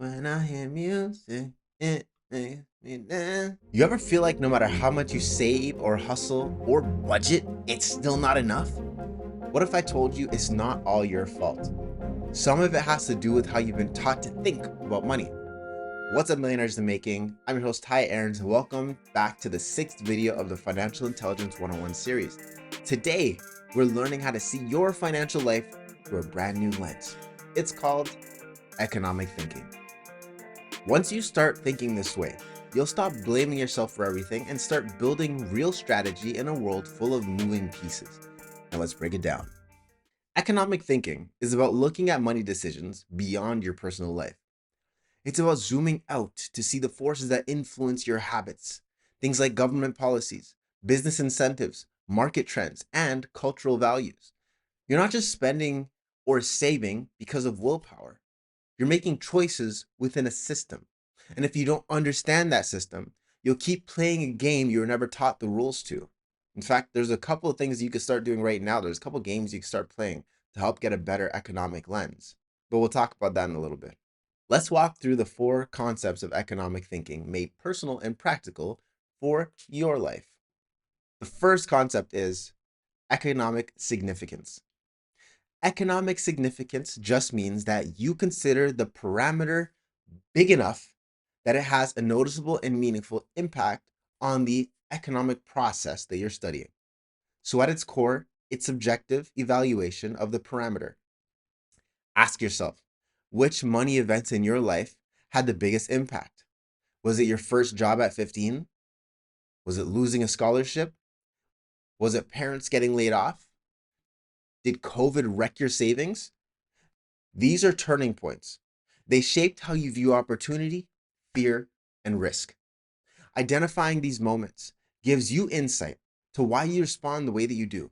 When I hear music, it makes me dance. You ever feel like no matter how much you save or hustle or budget, it's still not enough? What if I told you it's not all your fault? Some of it has to do with how you've been taught to think about money. What's up, millionaires in the making? I'm your host, Tye Aarons, and welcome back to the 6th video of the Financial Intelligence 101 series. Today, we're learning how to see your financial life through a brand new lens. It's called economic thinking. Once you start thinking this way, you'll stop blaming yourself for everything and start building real strategy in a world full of moving pieces. Now let's break it down. Economic thinking is about looking at money decisions beyond your personal life. It's about zooming out to see the forces that influence your habits, things like government policies, business incentives, market trends, and cultural values. You're not just spending or saving because of willpower. You're making choices within a system. And if you don't understand that system, you'll keep playing a game you were never taught the rules to. In fact, there's a couple of things you can start doing right now. There's a couple of games you can start playing to help get a better economic lens. But we'll talk about that in a little bit. Let's walk through the 4 concepts of economic thinking made personal and practical for your life. The first concept is economic significance. Economic significance just means that you consider the parameter big enough that it has a noticeable and meaningful impact on the economic process that you're studying. So at its core, it's subjective evaluation of the parameter. Ask yourself, which money events in your life had the biggest impact? Was it your first job at 15? Was it losing a scholarship? Was it parents getting laid off? Did COVID wreck your savings? These are turning points. They shaped how you view opportunity, fear, and risk. Identifying these moments gives you insight to why you respond the way that you do.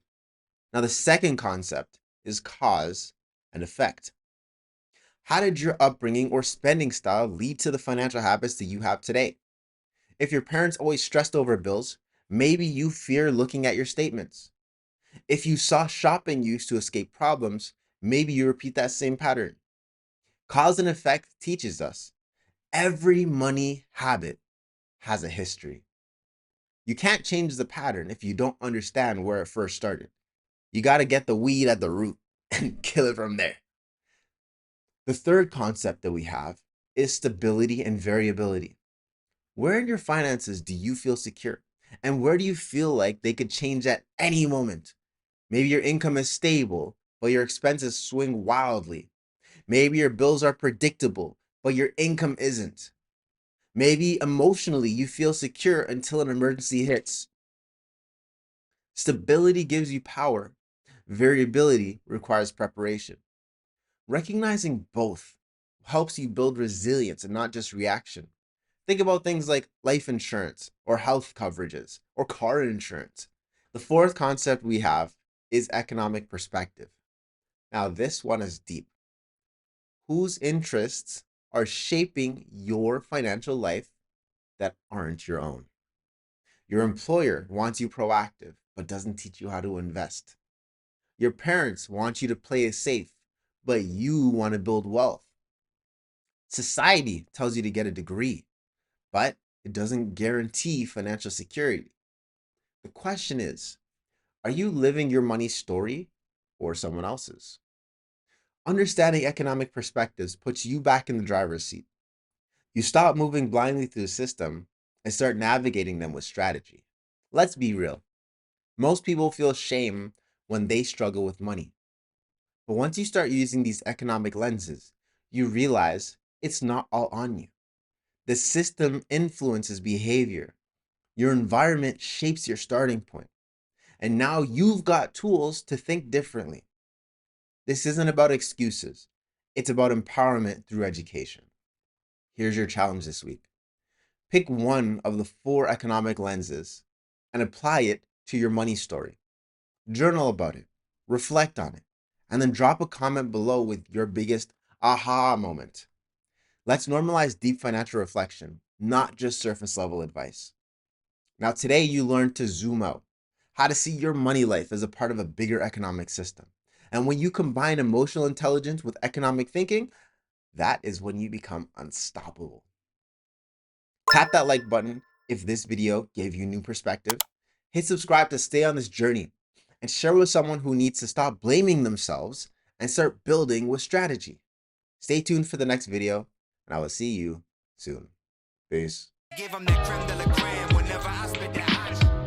Now, the second concept is cause and effect. How did your upbringing or spending style lead to the financial habits that you have today? If your parents always stressed over bills, maybe you fear looking at your statements. If you saw shopping used to escape problems, maybe you repeat that same pattern. Cause and effect teaches us every money habit has a history. You can't change the pattern if you don't understand where it first started. You got to get the weed at the root and kill it from there. The third concept that we have is stability and variability. Where in your finances do you feel secure? And where do you feel like they could change at any moment? Maybe your income is stable, but your expenses swing wildly. Maybe your bills are predictable, but your income isn't. Maybe emotionally you feel secure until an emergency hits. Stability gives you power. Variability requires preparation. Recognizing both helps you build resilience and not just reaction. Think about things like life insurance or health coverages or car insurance. The fourth concept we have is economic perspective. Now, this one is deep. Whose interests are shaping your financial life that aren't your own? Your employer wants you proactive, but doesn't teach you how to invest. Your parents want you to play it safe, but you want to build wealth. Society tells you to get a degree, but it doesn't guarantee financial security. The question is, are you living your money story or someone else's? Understanding economic perspectives puts you back in the driver's seat. You stop moving blindly through the system and start navigating them with strategy. Let's be real. Most people feel shame when they struggle with money. But once you start using these economic lenses, you realize it's not all on you. The system influences behavior. Your environment shapes your starting point. And now you've got tools to think differently. This isn't about excuses. It's about empowerment through education. Here's your challenge this week. Pick one of the 4 economic lenses and apply it to your money story. Journal about it, reflect on it, and then drop a comment below with your biggest aha moment. Let's normalize deep financial reflection, not just surface level advice. Now, today you learned to zoom out, how to see your money life as a part of a bigger economic system. And when you combine emotional intelligence with economic thinking, that is when you become unstoppable. Tap that like button if this video gave you new perspective. Hit subscribe to stay on this journey, and share with someone who needs to stop blaming themselves and start building with strategy. Stay tuned for the next video, and I will see you soon. Peace. Give 'em that creme de la creme whenever I spit that